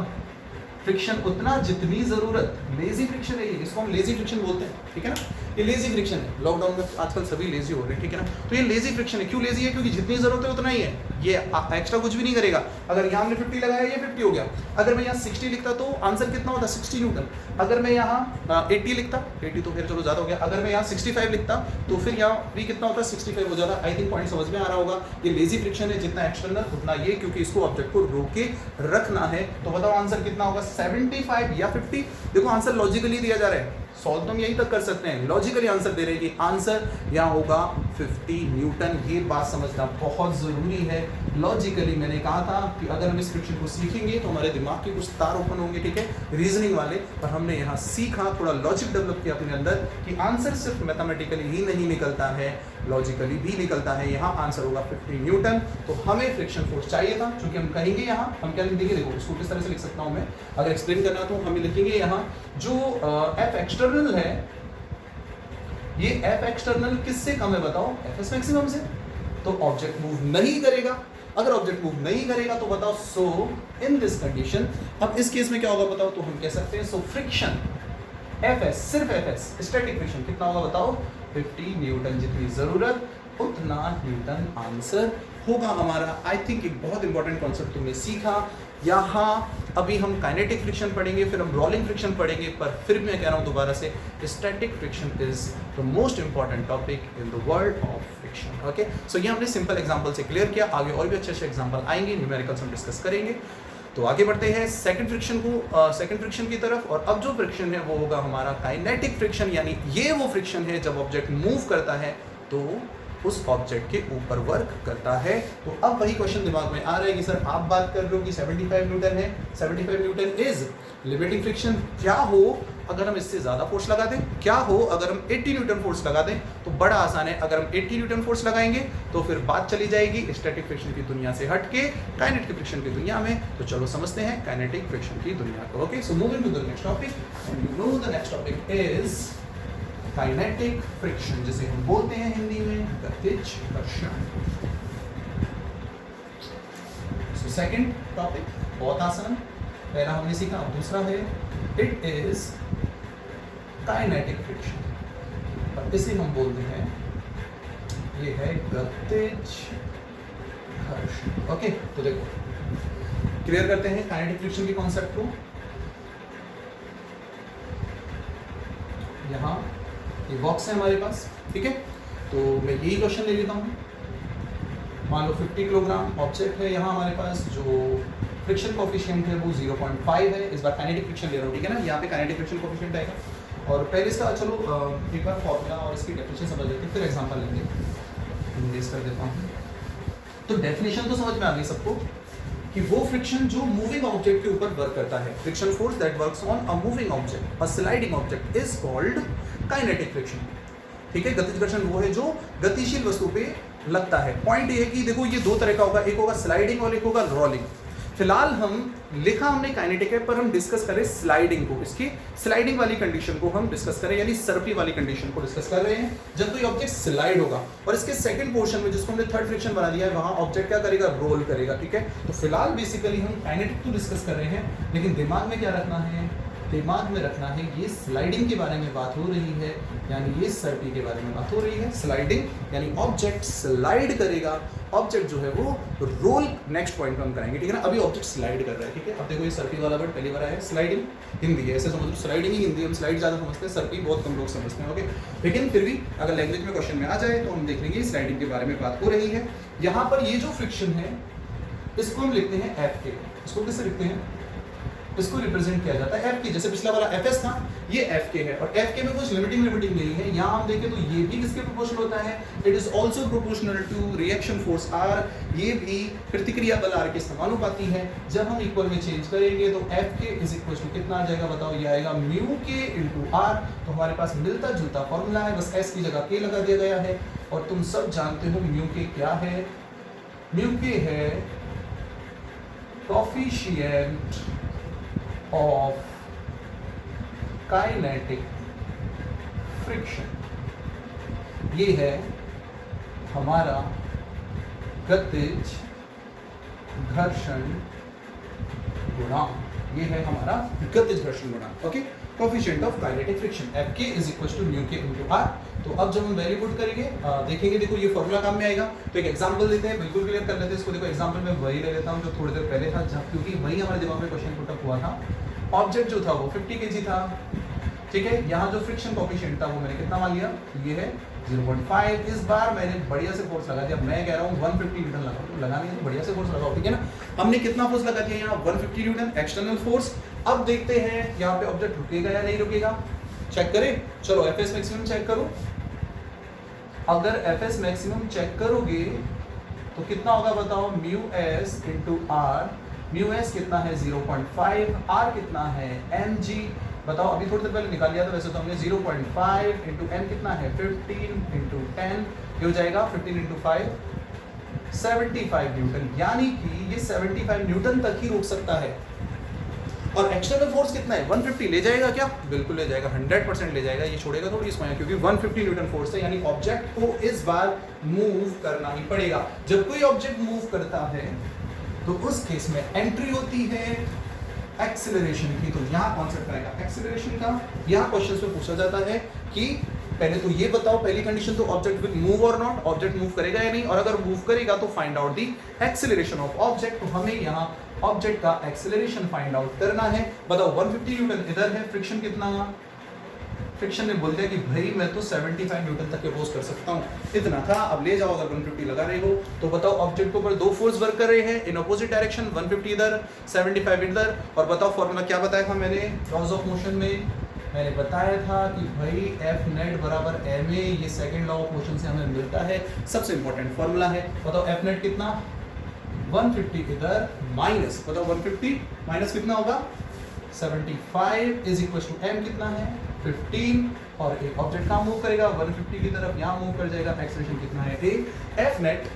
S1: फ्रिक्शन उतना जितनी जरूरत, लेजी फ्रिक्शन है ये, इसको हम लेजी फ्रिक्शन बोलते हैं, ठीक है ना, ये लेजी फ्रिक्शन है। लॉकडाउन में आजकल सभी लेजी हो रहे हैं, ठीक है ना, तो ये लेजी फ्रिक्शन है। क्यों लेजी है? क्योंकि जितनी जरूरत है उतना ही है, ये एक्स्ट्रा कुछ भी नहीं करेगा। अगर यहाँ हमने 50 लगाया, ये 50 हो गया। अगर मैं यहाँ 60 लिखता तो आंसर कितना होता? 60 न्यूटन। अगर मैं यहाँ 80 लिखता, 80 तो फिर चलो ज़्यादा हो गया। अगर मैं यहाँ 65 लिखता तो फिर यहाँ भी कितना होता? 65 हो जाता। आई थिंक पॉइंट समझ में आ रहा होगा। ये लेजी फ्रिक्शन है, जितना एक्सटर्नल उतना ये, क्योंकि इसको ऑब्जेक्ट को रोके रखना है। तो बताओ आंसर कितना होगा? 75 या 50? देखो आंसर लॉजिकली दिया जा रहा है, सॉल्व तो हम यहीं तक कर सकते हैं, लॉजिकली आंसर दे रहे हैं कि आंसर यहाँ होगा 50 न्यूटन। ये बात समझना बहुत ज़रूरी है। लॉजिकली मैंने कहा था कि अगर हम इस फ्रिक्शन को सीखेंगे तो हमारे दिमाग के कुछ तार ओपन होंगे, ठीक है, रीजनिंग वाले। पर हमने यहाँ सीखा, थोड़ा लॉजिक डेवलप किया अपने अंदर कि आंसर सिर्फ मैथमेटिकली ही नहीं निकलता है, लॉजिकली भी निकलता है। यहाँ आंसर होगा 50 न्यूटन। तो हमें फ्रिक्शन फोर्स चाहिए था, क्योंकि हम कहेंगे यहाँ, हम क्या लिखेंगे, देखो इसको किस तरह से लिख सकता हूँ मैं, अगर एक्सप्लेन करना तो हम लिखेंगे यहाँ जो एफ एक्सटर्नल है, ये एफ एक्सटर्नल किससे कम है बताओ? एफ एस मैक्सिमम से। तो ऑब्जेक्ट मूव नहीं करेगा। अगर ऑब्जेक्ट मूव नहीं करेगा तो बताओ, सो इन दिस कंडीशन, अब इस केस में क्या होगा बताओ? तो हम कह सकते हैं सो फ्रिक्शन एफ एस, सिर्फ एफ एस, स्टैटिक फ्रिक्शन कितना होगा बताओ? 50 न्यूटन। जितनी जरूरत उतना न्यूटन आंसर होगा हमारा। आई थिंक एक बहुत इंपॉर्टेंट कॉन्सेप्ट तुमने सीखा यहाँ। अभी हम काइनेटिक फ्रिक्शन पढ़ेंगे, फिर हम रोलिंग फ्रिक्शन पढ़ेंगे, पर फिर मैं कह रहा हूँ दोबारा से, static friction is the most important topic in the world of friction. Okay, so ये हमने सिंपल एग्जांपल से क्लियर किया। आगे और भी अच्छे अच्छे एग्जांपल आएंगे, न्यूमेरिकल्स हम डिस्कस करेंगे। तो आगे बढ़ते हैं सेकंड फ्रिक्शन को, सेकंड फ्रिक्शन की तरफ। और अब जो फ्रिक्शन है वो होगा हमारा काइनेटिक फ्रिक्शन, यानी ये वो फ्रिक्शन है जब ऑब्जेक्ट मूव करता है तो उस ऑब्जेक्ट के ऊपर वर्क करता है। तो अब वही क्वेश्चन दिमाग में आ रहा है कि सर आप बात कर रहे हो कि 75 न्यूटन है, 75 न्यूटन इज लिमिटिंग फ्रिक्शन। क्या हो अगर हम इससे ज़्यादा फोर्स लगा दें? क्या हो अगर हम 80 न्यूटन फोर्स लगा दें? तो बड़ा आसान है, अगर हम 80 न्यूटन फोर्स लगाएंगे तो फिर बात चली जाएगी स्टैटिक फ्रिक्शन की दुनिया से हट के काइनेटिक फ्रिक्शन की दुनिया में। तो चलो समझते हैं काइनेटिक फ्रिक्शन की दुनिया को। Okay, so moving to the next topic, and you know the next topic is kinetic friction, जिसे हम बोलते हैं हिंदी में गतिज घर्षण। सो सेकंड टॉपिक बहुत आसान, पहला हमने सीखा, अब दूसरा है इट इज काइनेटिक फ्रिक्शन, और इसे हम बोलते हैं, ये है गतिज घर्षण। ओके, तो देखो क्लियर करते हैं काइनेटिक फ्रिक्शन के कॉन्सेप्ट को। यहाँ ये बॉक्स है हमारे पास, ठीक है, तो मैं यही क्वेश्चन ले लेता हूँ। मान लो 50 किलोग्राम ऑब्जेक्ट है यहाँ हमारे पास, जो फ्रिक्शन कोफिशिएंट है वो 0.5 है। इस बार काइनेटिक फ्रिक्शन ले रहा हूँ, ठीक है ना, यहाँ पे काइनेटिक फ्रिक्शन कोफिशिएंट आएगा। और पहले इसका चलो एक बार फॉर्मूला और इसकी डेफिनेशन समझ लेते हैं, फिर एग्जांपल लेंगे। इंग्लिश कर देता हूँ। तो डेफिनेशन तो समझ में आ गई सबको कि वो फ्रिक्शन जो मूविंग ऑब्जेक्ट के ऊपर वर्क करता है, friction force that works on a moving object, a sliding object is called kinetic friction. ठीक है, गतिज घर्षण वो है जो गतिशील वस्तु पे लगता है। पॉइंट ये है कि देखो ये दो तरह का होगा, एक होगा स्लाइडिंग और एक होगा रोलिंग। फिलहाल हम लिखा हमने काइनेटिक है, पर हम डिस्कस करें स्लाइडिंग को, इसकी स्लाइडिंग वाली कंडीशन को हम डिस्कस करें, यानी सर्पी वाली कंडीशन को डिस्कस कर रहे हैं जब कोई ऑब्जेक्ट स्लाइड होगा। और इसके सेकंड पोर्शन में जिसको हमने थर्ड फ्रिक्शन बना दिया है, वहां ऑब्जेक्ट क्या करेगा? रोल करेगा। ठीक है, तो फिलहाल बेसिकली हम काइनेटिक तो डिस्कस कर रहे हैं, लेकिन दिमाग में क्या रखना है? दिमाग में रखना है ये स्लाइडिंग के बारे में बात हो रही है, यानी ये सर्पी के बारे में बात हो रही है। स्लाइडिंग यानी ऑब्जेक्ट स्लाइड करेगा, ऑब्जेक्ट जो है वो रोल नेक्स्ट पॉइंट पर हम कराएंगे। ठीक है ना, अभी ऑब्जेक्ट स्लाइड कर रहा है। ठीक है, अब देखो ये सर्पी वाला वर्ड पहली बार आया है, स्लाइडिंग हिंदी है, ऐसे समझो स्लाइडिंग ही हिंदी, हम स्लाइड ज़्यादा समझते हैं, सर्पी बहुत कम लोग समझते हैं। ओके, लेकिन फिर भी अगर लैंग्वेज में क्वेश्चन में आ जाए तो हम देख लेंगे स्लाइडिंग के बारे में बात हो रही है। यहाँ पर ये जो फ्रिक्शन है इसको हम लिखते हैं एफ के। इसको किससे लिखते हैं? इसको रिप्रेजेंट किया जाता है एफ के, जैसे पिछला वाला एफ एस था, ये एफ के है। और एफ के में कुछ लिमिटिंग नहीं है। यहाँ हम देखें तो ये भी किसके प्रोपोर्शनल होता है? It is also proportional to reaction force R. ये भी प्रतिक्रिया बल आर के समानुपाती है। जब हम इक्वल में चेंज करेंगे तो एफ के इज इक्वल टू कितना आ जाएगा बताओ? ये आएगा म्यू के इंटू आर। तो हमारे पास मिलता जुलता फॉर्मूला है, बस एस की जगह के लगा दिया गया है। और तुम सब जानते हो म्यू के क्या है? म्यू के है कोफिशिएंट of kinetic friction। ये है हमारा गतिज घर्षण गुणांक। ये है हमारा गतिज घर्षण गुणांक। Okay, coefficient of kinetic friction Fk is equal to mu K into r। तो अब जब हम वैल्यू पुट करेंगे देखेंगे, देखो ये फॉर्मूला काम में आएगा। तो एक एग्जांपल लेते हैं, बिल्कुल क्लियर कर लेते हैं इसको। देखो एग्जांपल में वही ले लेता हूं जो थोड़ी देर पहले था, क्योंकि वही हमारे दिमाग में क्वेश्चन पुट अप हुआ था। ऑब्जेक्ट जो था वो 50 kg था, ठीक है। यहाँ जो फ्रिक्शन कोफिशिएंट था वो मैंने कितना मान लिया, ये है 0.5। इस बार मैंने बढ़िया से फोर्स लगा दिया। मैं कह रहा हूँ 150 न्यूटन लगाओ, तो लगानी है तो बढ़िया से फोर्स लगाओ, ठीक है ना। हमने कितना फोर्स लगा दिया यहाँ, 150 न्यूटन एक्सटर्नल फोर्स। अब देखते हैं यहाँ पे ऑब्जेक्ट रुकेगा या नहीं रुकेगा, चेक करें। चलो एफएस मैक्सिमम चेक करो। अगर एफएस मैक्सिमम चेक करोगे तो कितना होगा बताओ, mu S into R. Mu S कितना है 0.5, आर कितना है mg। बताओ, अभी थोड़ी देर पहले निकाल लिया था वैसे तो हमने। 0.5 इंटू एम कितना है 15 इंटू 10, ये हो जाएगा 15 इंटू 5 75 न्यूटन। यानी कि ये 75 न्यूटन तक ही रोक सकता है। और एक्सटर्नल फोर्स कितना है 150, ले जाएगा क्या, बिल्कुल ले जाएगा, 100% ले जाएगा। ये छोड़ेगा थोड़ी इसमें, क्योंकि 150 न्यूटन फोर्स है। यानी ऑब्जेक्ट को इस बार मूव करना ही पड़ेगा। जब कोई ऑब्जेक्ट मूव करता है तो उस केस में एंट्री होती है एक्सेलरेशन की। तो यहाँ कॉन्सेप्ट आएगा एक्सेलरेशन का। यहाँ क्वेश्चन में पूछा जाता है कि पहले तो ये बताओ, पहली कंडीशन तो ऑब्जेक्ट विल मूव और नॉट, ऑब्जेक्ट मूव करेगा या नहीं, और अगर मूव करेगा तो find out the acceleration of object. तो हमें यहाँ ऑब्जेक्ट का एक्सेलरेशन फाइंड आउट करना है। बताओ 150 न्यूटन इधर है, फ्रिक्शन कितना, फ्रिक्शन ने बोल दिया कि भाई मैं तो 75 न्यूटन तक अपोज कर सकता हूँ, इतना था। अब ले जाओ, अगर 150 लगा रहे हो तो बताओ ऑब्जेक्ट के ऊपर दो फोर्स वर्क कर रहे हैं इन अपोजिट डायरेक्शन, 150 इधर 75 इधर। और बताओ फॉर्मूला क्या बताया था मैंने लॉज ऑफ मोशन में, मैंने बताया था कि भाई एफ नेट बराबर एम ए, ये सेकंड लॉ ऑफ मोशन से हमें मिलता है, सबसे इंपॉर्टेंट फॉर्मूला है। बताओ एफ नेट कितना, 150 इधर माइनस, बताओ 150 माइनस कितना होगा 75 इज इक्वल टू एम कितना है 15, और एक ऑब्जेक्ट कहाँ मूव करेगा 150 की तरफ, यहाँ मूव कर जाएगा। एक्सेलरेशन कितना है a, F net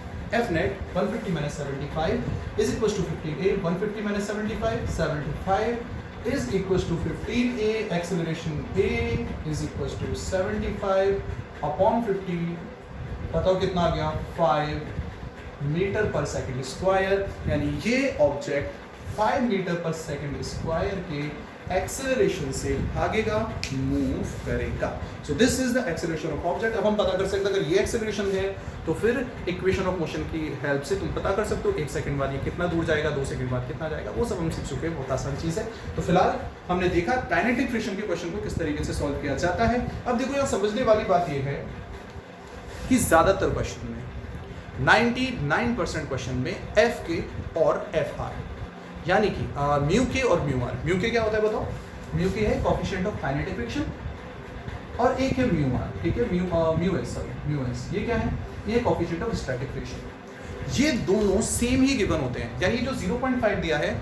S1: 150 minus 75 is equal to 15 a, 150 minus 75 is equal to 15 a. Acceleration a is equal to 75 upon 50, बताओ कितना आ गया 5 मीटर पर सेकंड स्क्वायर। यानी ये ऑब्जेक्ट 5 मीटर पर सेकंड स्क्वायर के एक्सेलरेशन से भागेगा, मूव करेगा। So this is the acceleration of object. अब हम पता कर सकते हैं, अगर ये एक्सेलरेशन है तो फिर इक्वेशन ऑफ मोशन की हेल्प से तुम पता कर सकते हो 1 सेकंड बाद ये कितना दूर जाएगा, 2 सेकंड बाद कितना जाएगा, वो सब हम सीख चुके हैं, बहुत आसान चीज़ है। तो फिलहाल हमने देखा काइनेटिक फ्रिक्शन के क्वेश्चन को किस तरीके से सॉल्व किया जाता है। अब देखो यहाँ समझने वाली बात ये है कि ज़्यादातर क्वेश्चन में 99% क्वेश्चन में एफ के और एफ आर, यानी कि म्यू के और म्यू आर। म्यू के क्या होता है बताओ, म्यू के है कोफिशिएंट ऑफ काइनेटिक फ्रिक्शन, और एक है म्यू आर, ठीक है, म्यू एस, ये क्या है, ये कोफिशिएंट ऑफ स्टैटिक फ्रिक्शन। ये दोनों सेम ही गिवन होते हैं। यानी जो 0.5 दिया है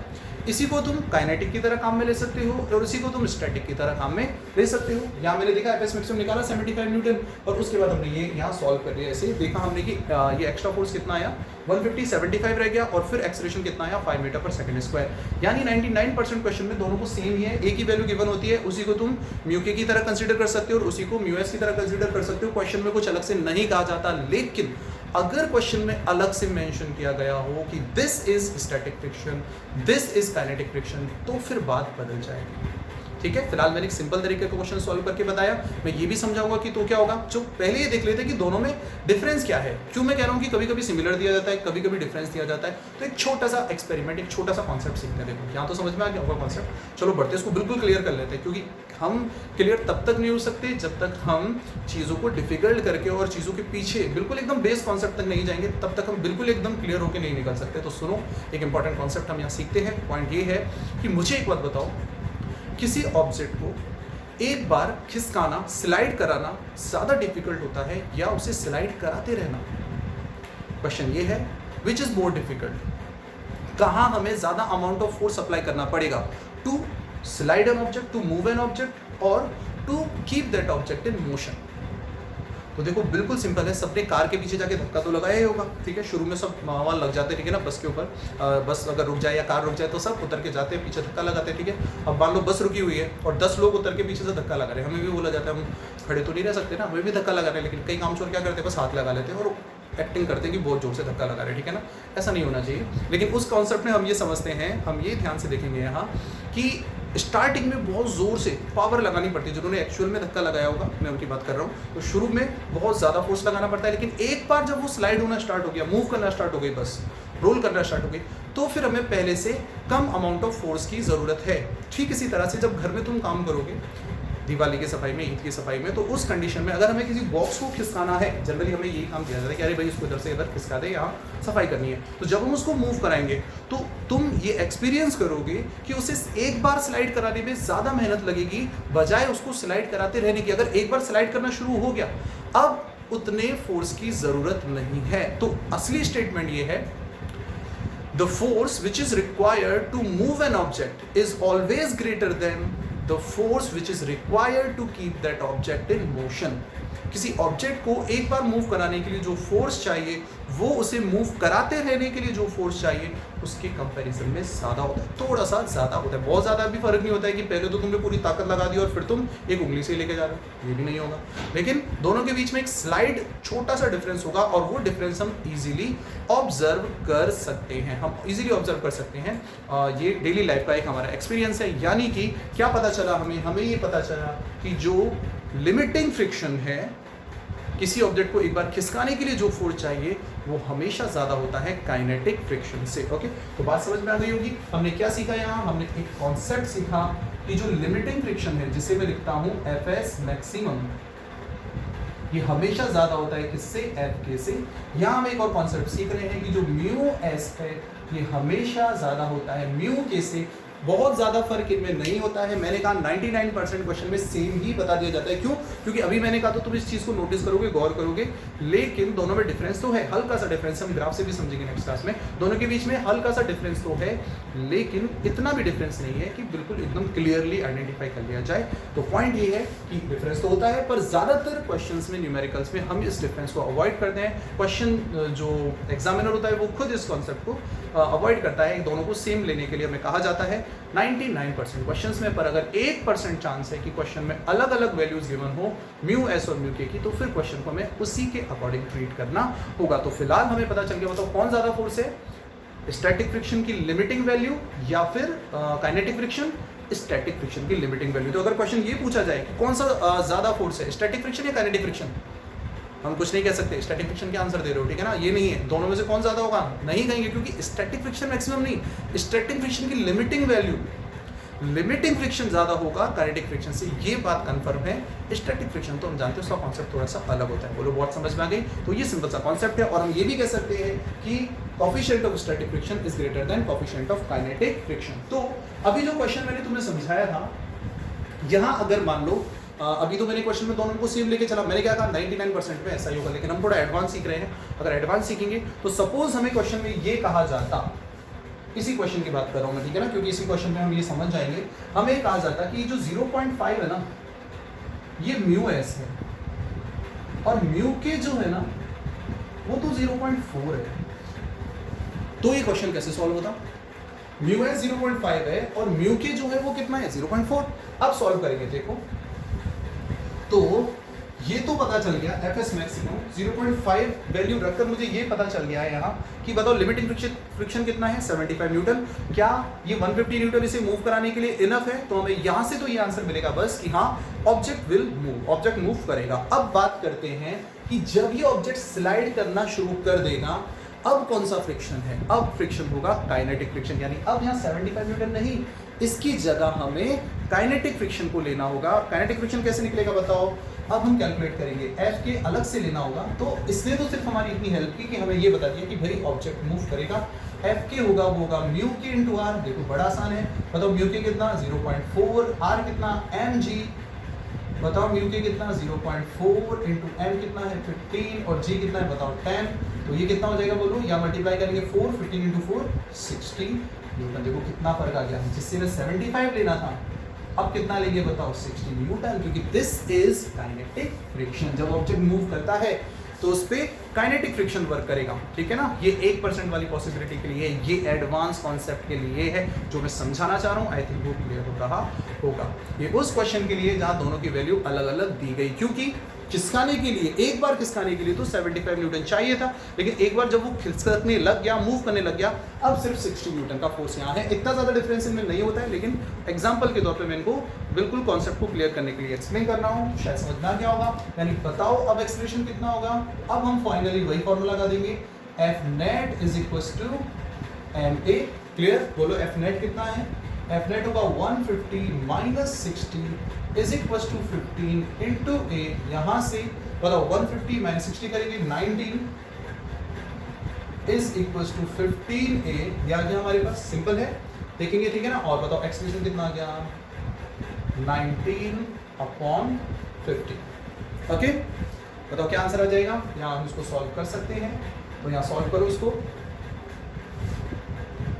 S1: इसी को तुम काइनेटिक की तरह काम में ले सकते हो और इसी को तुम स्टैटिक की तरह काम में ले सकते हो। यहाँ मैंने देखा एफएस मैक्सिमम निकाला 75 न्यूटन, और उसके बाद हमने ये यहाँ सॉल्व कर लिया। ऐसे देखा हमने कि ये एक्स्ट्रा फोर्स कितना आया 150, 75 रह गया, और फिर एक्सेलरेशन कितना आया 5 मीटर पर सेकंड स्क्वायर। यानी 99% क्वेश्चन में दोनों को सेम ही है, एक ही वैल्यू गिवन होती है। उसी को तुम म्यू के की तरह कंसिडर कर सकते हो और उसी को म्यू एस की तरह कंसिडर कर सकते हो। क्वेश्चन में कुछ अलग से नहीं कहा जाता, लेकिन अगर क्वेश्चन में अलग से मेंशन किया गया हो कि this is static friction, this is kinetic friction, तो फिर बात बदल जाएगी। ठीक है, फिलहाल मैंने एक सिंपल तरीके का क्वेश्चन सॉल्व करके बताया। मैं ये भी समझाऊंगा कि तो क्या होगा, जो पहले ये देख लेते हैं कि दोनों में डिफरेंस क्या है। क्यों मैं कह रहा हूँ कि कभी कभी सिमिलर दिया जाता है, कभी कभी डिफरेंस दिया जाता है। तो एक छोटा सा एक्सपेरिमेंट, एक छोटा सा कॉन्सेप्ट सीखते हैं। देखो यहाँ तो समझ में आ गया होगा कॉन्सेप्ट, चलो बढ़ते इसको बिल्कुल क्लियर कर लेते हैं, क्योंकि हम क्लियर तब तक नहीं हो सकते जब तक हम चीज़ों को डिफिकल्ट करके और चीज़ों के पीछे बिल्कुल एकदम बेस कॉन्सेप्ट तक नहीं जाएंगे, तब तक हम बिल्कुल एकदम क्लियर होकर नहीं निकल सकते। तो सुनो, एक इंपॉर्टेंट कॉन्सेप्ट हम यहाँ सीखते हैं। पॉइंट ये है कि मुझे एक बात बताओ, किसी ऑब्जेक्ट को एक बार खिसकाना, स्लाइड कराना ज़्यादा डिफिकल्ट होता है या उसे स्लाइड कराते रहना? क्वेश्चन ये है, विच इज़ मोर डिफिकल्ट? कहाँ हमें ज़्यादा अमाउंट ऑफ फोर्स अप्लाई करना पड़ेगा to slide an object, to move an object, और to keep that object in motion? तो देखो बिल्कुल सिंपल है, सबने कार के पीछे जाके धक्का तो लगाया ही होगा, ठीक है। शुरू में सब वहाँ लग जाते हैं, ठीक है ना, बस के ऊपर। बस अगर रुक जाए या कार रुक जाए तो सब उतर के जाते हैं, पीछे धक्का लगाते हैं, ठीक है। अब मान लो बस रुकी हुई है और 10 लोग उतर के पीछे से धक्का लगा रहे हैं, हमें भी बोला जाता है हम खड़े तो नहीं रह सकते ना, हमें भी धक्का लगा रहे हैं, लेकिन कई कामचोर क्या करते हैं, बस हाथ लगा लेते हैं और एक्टिंग करते हैं कि बहुत जोर से धक्का लगा रहे हैं, ठीक है ना, ऐसा नहीं होना चाहिए। लेकिन उस कॉन्सेप्ट में हम ये समझते हैं, हम ये ध्यान से देखेंगे यहाँ कि स्टार्टिंग में बहुत ज़ोर से पावर लगानी पड़ती है। जिन्होंने एक्चुअल में धक्का लगाया होगा, मैं उनकी बात कर रहा हूँ, तो शुरू में बहुत ज़्यादा फोर्स लगाना पड़ता है, लेकिन एक बार जब वो स्लाइड होना स्टार्ट हो गया, मूव करना स्टार्ट हो गई, बस रोल करना स्टार्ट हो गई, तो फिर हमें पहले से कम अमाउंट ऑफ फोर्स की ज़रूरत है। ठीक इसी तरह से जब घर में तुम काम करोगे, दिवाली की सफाई में, ईद की सफाई में, तो उस कंडीशन में अगर हमें किसी बॉक्स को खिसकाना है, जनरली हमें यही काम किया जाता है कि अरे भाई इसको इधर से इधर खिसका दे, यहाँ सफाई करनी है। तो जब हम उसको मूव कराएंगे तो तुम ये एक्सपीरियंस करोगे कि उसे एक बार स्लाइड कराने में ज़्यादा मेहनत लगेगी बजाय उसको स्लाइड कराते रहने की। अगर एक बार स्लाइड करना शुरू हो गया, अब उतने फोर्स की ज़रूरत नहीं है। तो असली स्टेटमेंट ये है, the force which is required to move an object is always greater than the force which is required to keep that object in motion. किसी ऑब्जेक्ट को एक बार मूव कराने के लिए जो फोर्स चाहिए, वो उसे मूव कराते रहने के लिए जो फोर्स चाहिए, उसके कंपैरिजन में ज़्यादा होता है, थोड़ा सा ज़्यादा होता है। बहुत ज़्यादा भी फर्क नहीं होता है कि पहले तो तुमने पूरी ताकत लगा दी और फिर तुम एक उंगली से लेके जा रहे हो, ये भी नहीं होगा। लेकिन दोनों के बीच में एक स्लाइड छोटा सा डिफरेंस होगा, और वो डिफरेंस हम इजीली ऑब्जर्व कर सकते हैं, हम इजीली ऑब्जर्व कर सकते हैं। ये डेली लाइफ का एक हमारा एक्सपीरियंस है। यानी कि क्या पता चला हमें ये पता चला कि जो लिमिटिंग फ्रिक्शन है, किसी ऑब्जेक्ट को एक बार खिसकाने के लिए जो फोर्स चाहिए, वो हमेशा ज़्यादा होता है काइनेटिक फ्रिक्शन से। ओके, तो बात समझ में आ गई होगी। हमने क्या सीखा यहाँ? हमने एक कॉन्सेप्ट सीखा कि जो लिमिटिंग फ्रिक्शन है, जिसे मैं लिखता हूँ Fs मैक्सिमम, ये हमेशा ज़्यादा होता है किससे? Fk से। यहाँ हम एक और कॉन्सेप्ट सीख रहे हैं कि जो म्यू एस है, ये हमेशा ज़्यादा होता है म्यू के से। बहुत ज़्यादा फर्क इनमें नहीं होता है। मैंने कहा 99% क्वेश्चन में सेम ही बता दिया जाता है। क्यों? क्योंकि अभी मैंने कहा तो तुम इस चीज़ को नोटिस करोगे, गौर करोगे, लेकिन दोनों में डिफरेंस तो है, हल्का सा डिफरेंस, हम ग्राफ से भी समझेंगे नेक्स्ट क्लास में। दोनों के बीच में हल्का सा डिफरेंस तो है, लेकिन इतना भी डिफरेंस नहीं है कि बिल्कुल एकदम क्लियरली आइडेंटिफाई कर लिया जाए। तो पॉइंट ये है कि डिफरेंस तो होता है, पर ज़्यादातर क्वेश्चन में, न्यूमेरिकल्स में, हम इस डिफरेंस को अवॉइड करते हैं। क्वेश्चन जो एग्जामिनर होता है वो खुद इस कॉन्सेप्ट को अवॉइड करता है। दोनों को सेम लेने के लिए हमें कहा जाता है 99% क्वेश्चंस में। पर अगर 1% चांस है कि क्वेश्चन में अलग अलग वैल्यूज गिवन हो, म्यू एस और म्यू के की, तो फिर क्वेश्चन को हमें उसी के अकॉर्डिंग ट्रीट करना होगा। तो फिलहाल हमें पता चल गया, बताओ कौन ज़्यादा फोर्स है? स्टैटिक फ्रिक्शन की लिमिटिंग वैल्यू या फिर काइनेटिक फ्रिक्शन? स्टैटिक फ्रिक्शन की लिमिटिंग वैल्यू। तो अगर क्वेश्चन ये पूछा जाए कि कौन सा ज़्यादा फोर्स है, स्टैटिक फ्रिक्शन या काइनेटिक फ्रिक्शन, हम कुछ नहीं कह सकते। स्टैटिक फ्रिक्शन के आंसर दे रहे हो, ठीक है ना, ये नहीं है। दोनों में से कौन ज़्यादा होगा? नहीं कहेंगे, क्योंकि स्टैटिक फ्रिक्शन मैक्सिमम नहीं, स्टैटिक फ्रिक्शन की लिमिटिंग वैल्यू, लिमिटिंग फ्रिक्शन ज़्यादा होगा काइनेटिक फ्रिक्शन से, ये बात कंफर्म है। स्टैटिक फ्रिक्शन तो हम जानते हैं, उसका कॉन्सेप्ट थोड़ा सा अलग होता है। बोलो बहुत समझ में आ गई? तो ये सिंपल सा कॉन्सेप्ट है। और हम ये भी कह सकते हैं कि coefficient of static friction is greater than coefficient of kinetic friction. तो अभी जो क्वेश्चन मैंने तुम्हें समझाया था, यहाँ अगर मान लो अभी तो मैंने क्वेश्चन में दोनों को सेम लेके चला, मैंने क्या कहा 99% में ऐसा ही होगा, लेकिन हम थोड़ा एडवांस सीख रहे हैं। अगर एडवांस सीखेंगे तो सपोज हमें क्वेश्चन में ये कहा जाता, इसी क्वेश्चन की बात कर रहा हूँ मैं, ठीक है ना, क्योंकि इसी क्वेश्चन में हम ये समझ जाएंगे। हमें कहा जाता कि जो 0.5 है ना, ये म्यू एस है, और म्यू के जो है ना वो तो 0.4 है। तो ये क्वेश्चन कैसे सॉल्व होता? म्यू एस 0.5 है और म्यू के जो है वो कितना है? 0.4। अब सॉल्व करेंगे, देखो, तो ये तो पता चल गया Fs मैक्सिमम 0.5 वैल्यू रखकर मुझे ये पता चल गया है यहाँ कि बताओ लिमिटिंग फ्रिक्शन कितना है? 75 न्यूटन। क्या ये 150 न्यूटन इसे मूव कराने के लिए इनफ है? तो हमें यहाँ से तो ये आंसर मिलेगा बस कि हाँ, object will move, object move करेगा। अब बात करते हैं कि जब ये ऑब्जेक्ट स्लाइड करना शुरू कर देगा, अब कौन सा फ्रिक्शन है? अब फ्रिक्शन होगा काइनेटिक फ्रिक्शन। यानी अब यहाँ 75 न्यूटन नहीं, इसकी जगह हमें काइनेटिक फ्रिक्शन को लेना होगा। काइनेटिक फ्रिक्शन कैसे निकलेगा बताओ? अब हम कैलकुलेट करेंगे, एफ के अलग से लेना होगा। तो इसने तो सिर्फ हमारी इतनी हेल्प की कि हमें ये बता दिया कि भाई ऑब्जेक्ट मूव करेगा, एफ के होगा वो होगा म्यू के इंटू आर। देखो बड़ा आसान है, बताओ म्यू के कितना? 0.4, आर कितना? mg। बताओ म्यू के कितना? 0.4 इंटू एम कितना है? 15, और जी कितना है बताओ? 10। तो ये कितना हो जाएगा बोलो? या मल्टीप्लाई करेंगे 4, 15 इंटू 4 60 न्यूटन। देखो कितना फर्क आ गया, जिससे मैं 75 लेना था अब कितना लेंगे बताओ? 60 न्यूटन, क्योंकि दिस इज काइनेटिक फ्रिक्शन। जब ऑब्जेक्ट मूव करता है तो उस पर काइनेटिक फ्रिक्शन वर्क करेगा, ठीक है ना। ये 1% वाली पॉसिबिलिटी के लिए, ये एडवांस कॉन्सेप्ट के लिए है जो मैं समझाना चाह रहा हूँ। आई थिंक वो क्लियर हो रहा होगा। ये उस क्वेश्चन के लिए जहाँ दोनों की वैल्यू अलग अलग दी गई, क्योंकि खिसकाने के लिए, एक बार खिसकाने के लिए तो 75 न्यूटन चाहिए था, लेकिन एक बार जब वो खिसकने लग गया, मूव करने लग गया, अब सिर्फ 60 न्यूटन का फोर्स यहाँ है। इतना ज़्यादा डिफरेंस इनमें नहीं होता है, लेकिन एग्जाम्पल के तौर पे मैं इनको बिल्कुल कॉन्सेप्ट को क्लियर करने के लिए एक्सप्लेन कर रहा हूँ, शायद समझ में आ गया होगा। यानी बताओ अब एक्सप्रेशन कितना होगा। अब हम फाइनली वही फॉर्मूला लगा देंगे, F net is equal to m a. Clear, बोलो एफ नेट कितना है। एफ नेट होगा 150 minus 60 is equal to 15 into a. यहाँ से बताओ 150 माइनस 60 करेंगे 19 इज इक्वल टू 15 ए। यह आ गया हमारे पास, सिंपल है, देखेंगे ठीक है ना। और बताओ एक्सप्रेशन कितना आ गया, 19/50। ओके, बताओ क्या आंसर आ जाएगा। यहाँ हम इसको सॉल्व कर सकते हैं, तो यहाँ सॉल्व करो इसको,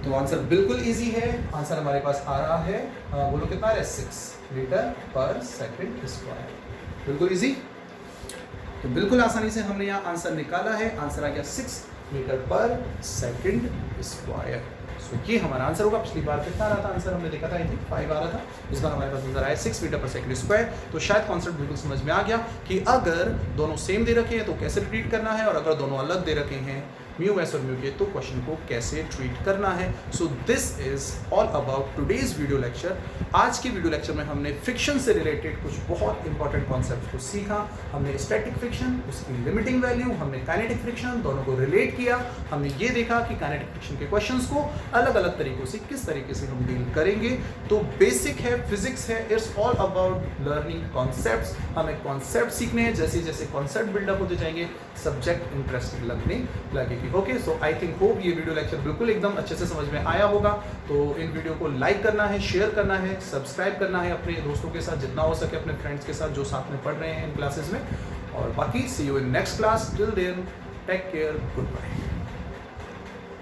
S1: तो आंसर बिल्कुल इजी है। आंसर हमारे पास आ रहा है, बोलो कितना है, 6 मीटर पर सेकंड स्क्वायर। बिल्कुल इजी, तो बिल्कुल आसानी से हमने यहाँ आंसर निकाला है। आंसर आ गया 6 मीटर पर सेकंड स्क्वायर। सो ये हमारा आंसर होगा। पिछली बार कितना रहा था आंसर, हमने देखा था आई थिंक 5 आ रहा था। इस बार हमारे पास आंसर आया 6 मीटर पर सेकंड स्क्वायर। तो शायद कॉन्सेप्ट बिल्कुल समझ में आ गया कि अगर दोनों सेम दे रखे हैं तो कैसे ट्रीट करना है, और अगर दोनों अलग दे रखे हैं म्यू एस और म्यू के, तो क्वेश्चन को कैसे ट्रीट करना है। So this is all about today's video lecture. आज के वीडियो लेक्चर में हमने फ्रिक्शन से रिलेटेड कुछ बहुत इंपॉर्टेंट कॉन्सेप्ट को सीखा। हमने स्टैटिक फ्रिक्शन, उसकी लिमिटिंग वैल्यू, हमने काइनेटिक फ्रिक्शन, दोनों को रिलेट किया। हमने ये देखा कि काइनेटिक फ्रिक्शन के क्वेश्चंस को अलग अलग तरीकों से किस तरीके से हम डील करेंगे। तो बेसिक है, फिजिक्स है, it's all about learning concepts. हमें कॉन्सेप्ट सीखने हैं, जैसे जैसे कॉन्सेप्ट बिल्डअप होते जाएंगे सब्जेक्ट इंटरेस्टिंग लगने लगेगी। Okay, so I think hope ये वीडियो लेक्चर बिल्कुल एकदम अच्छे से समझ में आया होगा। तो इन वीडियो को लाइक करना है, शेयर करना है, सब्सक्राइब करना है अपने दोस्तों के साथ, जितना हो सके अपने फ्रेंड्स के साथ जो साथ में पढ़ रहे हैं इन क्लासेस में। और बाकी see you in next class. Till then take care, good bye.